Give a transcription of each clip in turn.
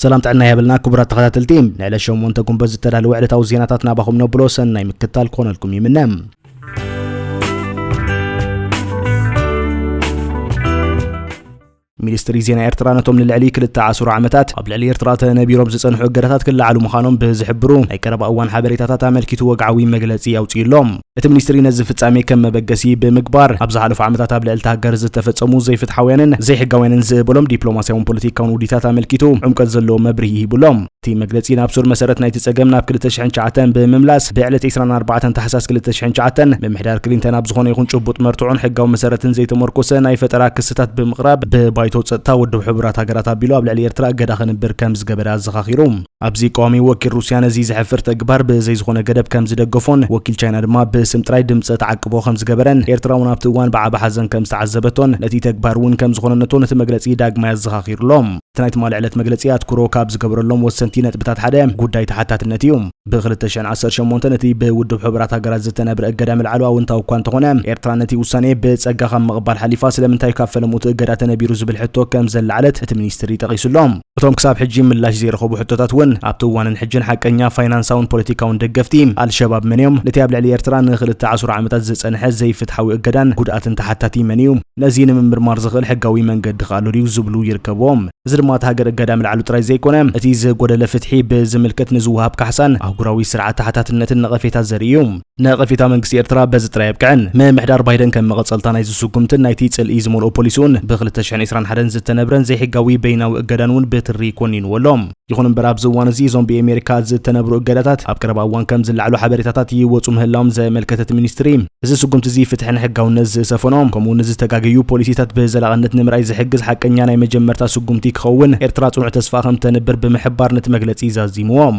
سلام تعنا يا بلنا كبرات تخاتلتيم نعلى شومون تكون بز تدال وعلة أو زيناتنا باخم نبلوسن نايم كتال كون لكم يمنام ሚኒስትሪ ዜና ኤርትራ ነቶም ንልዕሊ ክልተ ዓሱር ዓመታት ኣብ ልዕሊ ኤርትራ ተነቢሮም ዝጸንሑ ገረታት ክለዓሉ ምዃኖም ብዝሕብሩ ናይ ቀረባ እዋን ሓበሬታታት ኣመልኪቱ ወግዓዊ መግለጺ ያውጽኢሎም እቲ ሚኒስትሪ ነዚ ፍጻሜ ከም መበገሲ ብምግባር ኣብ ዝሓለፉ ዓመታት ኣብ ልዕሊ ሃገር ዝተፈጸሙ ዘይፍትሓውያንን ዘይሕጋውያንን ዝብሎም ዲፕሎማስያውን ፖለቲካውን ውዲታት ኣመልኪቱ ዕምቀት ዘለዎ መብርሂ ይብሎም እቲ መግለጺ ናብ ሱር መሰረት ናይቲ ጸገም ናብ 2009 ብምምላስ ብዕለት 24 ታሕሳስ 2009 ምምሕዳር ክሊንተን ኣብ ዝኾነ ይኹን ጭቡጥ መርትዑን ሕጋዊ መሰረትን ዘይተመርኮሰ ናይ ፈጠራ ክስታት ብምቕራብ ብባይቶ ጸጥታ ውድብ ሕብራት ሃገራት ኣቢሉ ኣብ ልዕሊ ኤርትራ እገዳ ክንብር ከም ዝገበረ ኣዘኻኺሩ ኣብዚ ቋሚ ወኪል ሩስያ ነዚ ዝሕፍር ተግባር ብዘይ ዝኾነ ገደብ ከም ዝደገፎን ወኪል ቻይና ድማ ብስም ጥራይ ድምፂ ተዓቅቦ ከም ዝገበረን ኤርትራ እውን ኣብቲ እዋን ብዓባ ሓዘን ከም ዝተዓዘበቶን ነቲ ተግባር እውን ከም ዝኾነነቶን እቲ መግለጺ ዳግማ ኣዘኻኺሩሎም እቲ ናይቲ ማልዕለት መግለጺ ኣትኩሮ ካብ ዝገበረሎም ወሰንቲ ነጥብታት ሓደ ጉዳይ ተሓታትነት እዩ ብ2018 ነቲ ብውድብ ሕብራት ሃገራት ዝተነብረ እገዳ ምልዓሉ ኣወንታዊ እኳ እንተኾነ ኤርትራ ነቲ ውሳኔ ብጸጋ ከም መቕባል ሓሊፋ ስለምንታይ ካብ ፈለሙት እገዳ ተነቢሩ ዝብል ሕቶ ከም ዘለዓለት እቲ ሚኒስትሪ ጠቒሱሎም እቶም ክሳብ ሕጂ ምላሽ ዘይረኸቡ ሕቶታት እውን ኣብቲ እዋንን ሕጅን ሓቀኛ ፋይናንሳውን ፖለቲካውን ደገፍቲ አልሸባብ መንዮም ነቲ ኣብ ልዕሊ ኤርትራ ንኽልተ ዓሱር ዓመታት ዝጸንሐ ዘይፍትሓዊ እገዳን ጉድኣትን ተሓታቲ መንዩ ነዚ ንምምርማር ዝኽእል ሕጋዊ መንገዲ ኻሎ ድዩ ዝብሉ ይርከብዎም እዚ ድማ እቲ ሃገር እገዳ ምልዓሉ ጥራይ ዘይኮነ እቲ ዝጎደለ ፍትሒ ብዝምልከት ንዝውሃብ ካሕሳን ኣህጉራዊ ስርዓት ተሓታትነትን ነቐፌታት ዘርእዩ ነቐፌታ መንግስቲ ኤርትራ በዚ ጥራይ ኣብቅዕን ምምሕዳር ባይደን ከም መቐጸልታ ናይ ዝስጉምትን ናይቲ ጽልኢ ዝመልኦ ፖሊሱን ብ2021 ዝተነብረን ዘይሕጋዊ በይናዊ እገዳን እውን ብትሪ ኮኒንዎሎም ይኹን እምበር ኣብዚ እዋን እዚ እዞም ብኣሜሪካ ዝተነብሩ እገዳታት ኣብ ቀረባ እዋን ከም ዝለዓሉ ሓበሬታታት ይወጹ ምህላዎም ዘመልከተት ሚኒስትሪ እዚ ስጉምቲ እዚ ፍትሕን ሕጋውነት ዝሰፈኖም ከምኡ እውን ዝተጋገዩ ፖሊሲታት ብዘላቕነት ንምርኣይ ዝሕግዝ ሓቀኛ ናይ መጀመርታ ስጉምቲ ክኸውን ኤርትራ ጽኑዕ ተስፋ ከም ተነብር ብምሕባር ነቲ መግለጺ ዛዚምዎም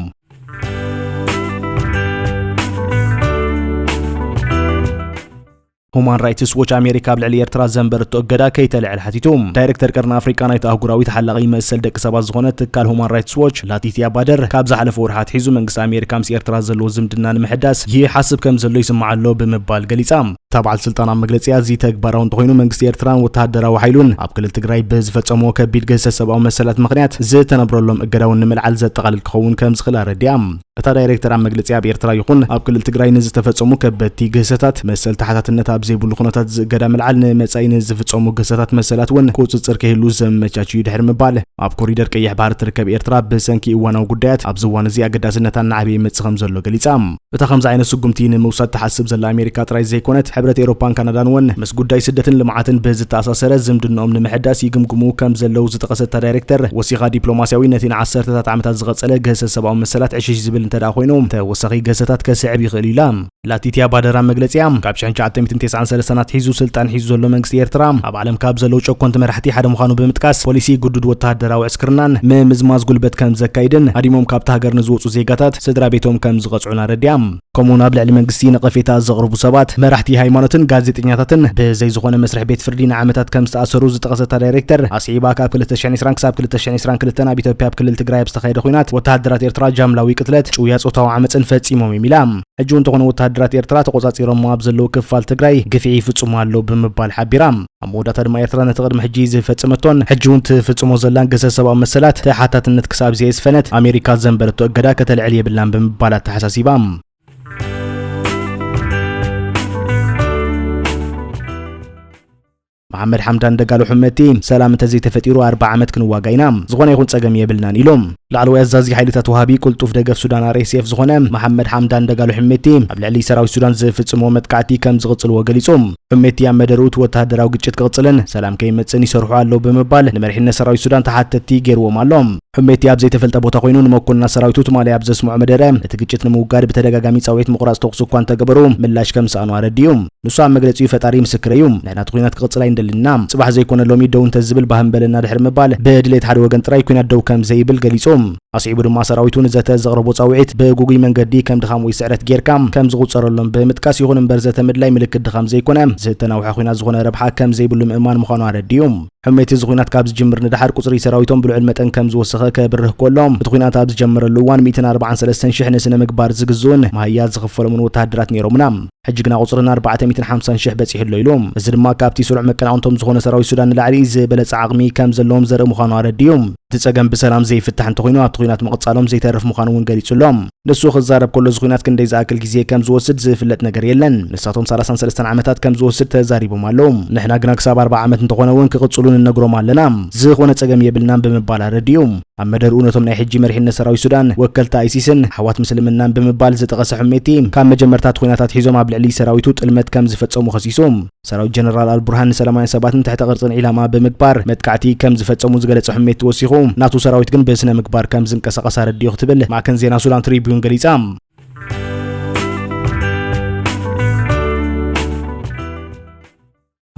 ሁማን ራይትስ ዎች አሜሪካ ብልዕሊ ኤርትራ ዘንበረቶ እገዳ ከይተልዕል ሓቲቱም ዳይሬክተር ቀርና አፍሪካ ናይቲ ኣህጉራዊ ተሓላቒ መሰል ደቂ ሰባት ዝኾነ ትካል ሁማን ራይትስ ዎች ላቲቲያ ባደር ካብ ዝሓለፈ ወርሓት ሒዙ መንግስቲ ኣሜሪካ ምስ ኤርትራ ዘለዎ ዝምድና ንምሕዳስ ይሓስብ ከም ዘሎ ይስምዓሎ ብምባል ገሊጻ ተባዕል ስልጣና መግለጺያ እዚ ተግባራውን ተኾይኑ መንግስቲ ኤርትራን ወተሃደራዊ ሓይሉን ኣብ ክልል ትግራይ ብዝፈጸሞ ከቢድ ገሰት ሰብኣዊ መሰላት ምኽንያት ዝተነብረሎም እገዳውን ንምልዓል ዘጠቓልል ክኸውን ከም ዝኽእል ኣረዲያ እታ ዳይሬክተር ኣብ መግለጺ ኣብ ኤርትራ ይኹን ኣብ ክልል ትግራይ ንዝተፈጸሙ ከበድቲ ገሰታት መሰል ተሓታትነት ኣብ ዘይብሉ ኩነታት ዝገዳ ምልዓል ንመጻኢ ንዝፍጸሙ ገሰታት መሰላት እውን ክውፅፅር ከህሉ ዘመቻችዩ ድሕሪ ምባል ኣብ ኮሪደር ቀይሕ ባህሪ ትርከብ ኤርትራ ብሰንኪ እዋናዊ ጉዳያት ኣብ ዝዋን እዚ ኣገዳስነታን ናዕበይ ይመጽእ ከም ዘሎ ገሊጻ እታ ከምዚ ዓይነት ስጉምቲ ንምውሳድ ተሓስብ ዘላ ኣሜሪካ ጥራይ ዘይኮነት ሕብረት ኤውሮፓን ካናዳን እውን ምስ ጉዳይ ስደትን ልምዓትን ብዝተኣሳሰረ ዝምድንኦም ንምሕዳስ ይግምግሙ ከም ዘለው ዝጠቐሰታ ዳይሬክተር ወሲኻ ዲፕሎማስያዊ ነቲ ን10 ዓመታት ዝቐጸለ ገሰት ሰብኣዊ መሰላት ዕሽሽ ዝብል እንተዳ ኮይኑ ተወሳኺ ገሰታት ከስዕብ ይኽእል ኢላ ላቲቲያ ባደራ መግለጺያ ካብ 1993 ሒዙ ስልጣን ሒዙ ዘሎ መንግስቲ ኤርትራ ኣብ ዓለም ካብ ዘለው ጨኮንቲ መራሕቲ ሓደ ምዃኑ ብምጥቃስ ፖሊሲ ጉዱድ ወተሃደራዊ ዕስክርናን ምምዝማዝ ጉልበት ከም ዘካይድን ኣዲሞም ካብቲ ሃገር ንዝወፁ ዜጋታት ስድራ ቤቶም ከም ዝቐጽዑን ኣረድያ ከምኡውን ኣብ ልዕሊ መንግስቲ ነቐፌታ ዘቕርቡ ሰባት መራሕቲ ሃይማኖትን ጋዜጠኛታትን ብዘይ ዝኾነ መስርሕ ቤት ፍርዲ ንዓመታት ከም ዝተኣሰሩ ዝጠቐሰታ ዳይሬክተር ኣስዒባ ካብ 2020 ክሳብ 2022 ኣብ ኢትዮጵያ ኣብ ክልል ትግራይ ዝተኻየደ ኩናት ወተሃደራት ኤርትራ ጃምላዊ ቅትለት ጭውያ ጾታዊ ዓመፅን ፈጺሞም እዮም ኢላ ሕጂ እንተኾነ ወተሃደራት ኤርትራ ተቆጻጺሮም ኣብ ዘለው ክፋል ትግራይ ግፍዒ ይፍጽሙ ኣለዉ ብምባል ሓቢራ ኣብ መወዳእታ ድማ ኤርትራ ነቲ ቅድሚ ሕጂ ዝፈጽመቶን ሕጂ እውን ትፍጽሞ ዘላን ገሰት ሰብኣዊ መሰላት ተሓታትነት ክሳብ ዘየስፈነት ኣሜሪካ ዘንበረቶ እገዳ ከተልዕል የብላን ብምባል ተሓሳሲባ محمد حمدان دقالو حمتي سلام تزي تفتيرو 4 عمت كنواغاينا زغونه يكون ጸገም የብልናን ኢሎም ላዕለዋይ አዛዚ ሓይልታት ወሃቢ ቁልጡፍ ደገፍ ሱዳን አርኤስኤፍ ዝኾነ መሐመድ ሐምዳን ደጋሉ ሕመቲ ኣብ ልዕሊ ሰራዊት ሱዳን ዝፍጽሞ መጥቃዕቲ ከም ዝቕጽልዎ ገሊጾም ሕመቲ ኣብ መደሩት ወተሃደራዊ ግጭት ክቕጽልን ሰላም ከይመጽን ይሰርሑ ኣለዉ ብምባል ንመሪሕነት ሰራዊት ሱዳን ተሓተቲ ገይርዎም ኣሎም ሕመቲ ኣብ ዘይተፈልጠ ቦታ ኮይኑ ንመኮንና ሰራዊቱ ትማሊ ኣብ ዘስምዑ መደረ እቲ ግጭት ንምውጋድ በተደጋጋሚ ጻውዒት ምቁራጽ ተኩስ እኳ እንተገበሩ ምላሽ ከም ሰኣኑ ኣረድዩ ንሱ ኣብ መግለጺኡ ፈጣሪ ምስክር እዩ ንሕና ኩናት ክቕጽል ኣይንደልና ጽባሕ ዘይኮነ ሎሚ ደው እንተዝብል ባህንበልና ድሕሪ ምባል ብድሌት ሓደ ወገን ጥራይ ኩናት ደው ከም ዘይብል ገሊጾም ኣስዒቡ ድማ ሰራዊቱ ንዘተ ዘቕርቦ ጻውዒት ብጉጉይ መንገዲ ከም ድኻም ወይ ስዕረት ጌርካም ከም ዝቑጸረሎም ብምጥቃስ ይኹን እምበር ዘተምድላይ ምልክት ድኻም ዘይኮነ ዝተናውሐ ኩናት ዝኾነ ረብሓ ከም ዘይብሉ ምእማን ምዃኑ ኣረድዩ ሕመቲ ዝኹናት ካብ ዝጅምር ንድሓር ቁጽሪ ሰራዊቶም ብልዑል መጠን ከም ዝወሰኸ ከብርህ ኮሎም እቲ ኩናት ኣብ ዝጀመረሉ እዋን 143,000 ንስነ ምግባር ዝግዝኡን ማህያት ዝኽፈሎምን ወተሃደራት ነይሮምና ሕጂ ግና ቁጽርና 450,000 በፂሕሎ ኢሎም እዚ ድማ ካብቲ ስሩዕ መቀናዕንቶም ዝኾነ ሰራዊት ሱዳን ንላዕሊ ዝበለጸ ዓቕሚ ከም ዘለዎም ዘርኢ ምዃኑ ኣረድዩ ጸገም በሰላም ዘይፍታሕ እንተኮይኑ ኣብቲ ኩናት መቕጻሎም ዘይተረፍ ምዃኑ እውን ገሊጹሎም ንሱ ክዛረብ ከሎ ዝኩናት ክንደይ ዝኣክል ግዜ ከም ዝወስድ ዝፍለጥ ነገር የለን ንሳቶም 33 ዓመታት ከም ዝወስድ ተዛሪቦም ኣለዉ ንሕና ግና ክሳብ 40 ዓመት እንተኾነ እውን ክቕጽሉን እነግሮም ኣለና ዝኾነ ጸገም የብልናን ብምባል ኣረድዩ ኣብ መደር እውነቶም ናይ ሕጂ መሪሕነት ሰራዊት ሱዳን ወከልታ አይሲስን ሓዋት ምስልምናን ብምባል ዝጠቐሰ ሕሜቲ ካብ መጀመርታት ኩናታት ሒዞም ኣብ ልዕሊ ሰራዊቱ ጥልመት ከም ዝፈጸሙ ኸሲሶም ሰራዊት ጀነራል አልቡርሃን ሰላማውያን ሰባትን ትሕተ ቅርጽን ኢላማ ብምግባር መጥቃዕቲ ከም ዝፈጸሙ ዝገለጸ ሕሜት ተወሲኹ ናቱ ሰራዊት ግን ብስነ ምግባር ከም ዝንቀሳቐስ ኣረድዩ ክትብል ማዕከን ዜና ሱዳን ትሪቢዩን ገሊጻ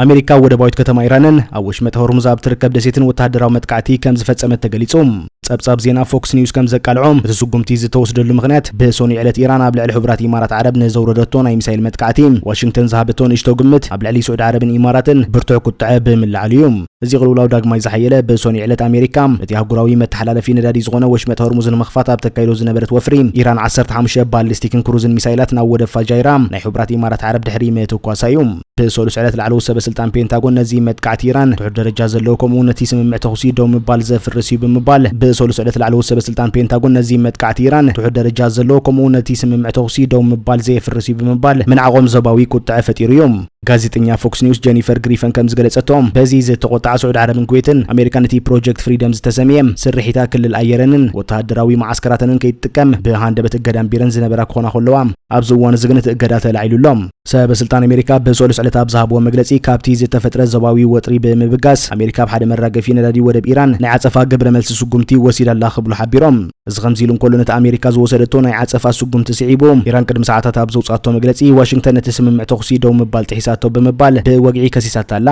አሜሪካ ወደባዊት ከተማ ኢራንን ኣብ ወሽመጥ ሆርሙዝ ኣብ ትርከብ ደሴትን ወታደራዊ መጥቃዕቲ ከም ዝፈጸመት ተገሊጹም ጸብጻብ ዜና ፎክስ ኒውስ ከም ዘቃልዖም እቲ ስጉምቲ ዝተወስደሉ ምኽንያት ብሶኒ ዕለት ኢራን ኣብ ልዕሊ ሕብራት ኢማራት ዓረብ ንዘውረደቶ ናይ ሚሳኤል መጥቃዕቲ ዋሽንግተን ዝሃበቶ ንእሽቶ ግምት ኣብ ልዕሊ ስዑድ ዓረብን ኢማራትን ብርቱዕ ቁጥዐ ብምልዓል እዩ እዚ ቅልውላው ዳግማይ ዝሓየለ ብሶኒ ዕለት ኣሜሪካ እቲ ኣህጉራዊ መተሓላለፊ ነዳዲ ዝኾነ ወሽመጥ ሆርሙዝ ንምኽፋት ኣብ ተካይዶ ዝነበረት ወፍሪ ኢራን 15 ባሊስቲክን ክሩዝን ሚሳኤላት ናብ ወደብ ፋጃይራ ናይ ሕብራት ኢማራት ዓረብ ድሕሪ ምእትኳሳ እዩ ብሰሉስ ዕለት ላዕለዎት ሰበስልጣን ፔንታጎን ነዚ መጥቃዕቲ ኢራን ትሑት ደረጃ ዘለዎ ከምኡ ነቲ ስምምዕ ተኹሲ ደው ምባል ዘፍርስ እዩ ብምባል ብሰሉስ ዕለት ላዕለዎት ሰበስልጣን ፔንታጎን ነዚ መጥቃዕቲ ኢራን ትሑት ደረጃ ዘለዎ ከምኡ ነቲ ስምምዕ ተኹሲ ደው ምባል ዘፍርስ እዩ ብምባል ምንዓቆም ዞባዊ ቁጥዐ ፈጢሩ እዮም ጋዜጠኛ ፎክስ ኒውስ ጄኒፈር ግሪፈን ከም ዝገለጸቶም በዚ ዝተቆጣዐ ስዑድ ዓረብን ኩዌትን ኣሜሪካ ነቲ ፕሮጀክት ፍሪደም ዝተሰሚየ ስርሒታ ክልል ኣየረንን ወታደራዊ ማዓስከራትን ከይትጥቀም ብሃንደበት እገዳን ቢረን ዝነበራ ክኾና ከለዋ ኣብዚ እዋን እዚ ግን እቲ እገዳ ተላዒሉሎም ሰበስልጣን ኣሜሪካ ብሰሉስ ዕለት ኣብ ዝሃብዎ መግለጺ ካብቲ ዝተፈጥረ ዞባዊ ወጥሪ ብምብጋስ ኣሜሪካ ብሓደ መራገፊ ነዳዲ ወደብ ኢራን ናይ ዓጸፋ ግብረ መልሲ ስጉምቲ ወሲዳላ ክብሉ ሓቢሮም እዚ ከምዚ ኢሉ እንከሎ ነቲ ኣሜሪካ ዝወሰደቶ ናይ ዓጸፋ ስጉምቲ ስዒቡ ኢራን ቅድሚ ሰዓታት ኣብ ዘውጻቶ መግለጺ ዋሽንግተን ነቲ ስምምዕ ተኹሲ ደው ምባል ጥሒሳቶ ብምባል ብወግዒ ከሲሳታላ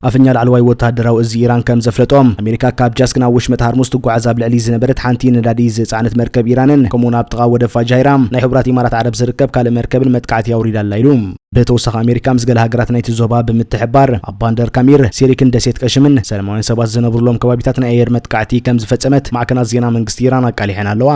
ኣፍኛ ላዕለዋይ ወታደራዊ እዚ ኢራን ከም ዘፍለጦም ኣሜሪካ ካብ ጃስክ ናብ ወሽመጥ ሃርሙዝ ትጓዓዝ ኣብ ልዕሊ ዝነበረት ሓንቲ ነዳዲ ዝጻዕነት መርከብ ኢራንን ከምኡ'ውን ኣብ ጥቓ ወደብ ፋጃይራ ናይ ሕብራት ኢማራት ዓረብ ዝርከብ ካልእ መርከብን መጥቃዕቲ ኣውሪዳላ ኢሉ ብተወሳኺ ኣሜሪካ ምስ ገለ ሃገራት ናይቲ ዞባ ብምትሕባር ኣብ ባንደር ካሚር ሲሪክን ደሴት ቀሽምን ሰላማውያን ሰባት ዝነብሩሎም ከባቢታት ናይ ኣየር መጥቃዕቲ ከም ዝፈጸመት ማዕከናት ዜና መንግስቲ ኢራን ኣቃሊሐን ኣለዋ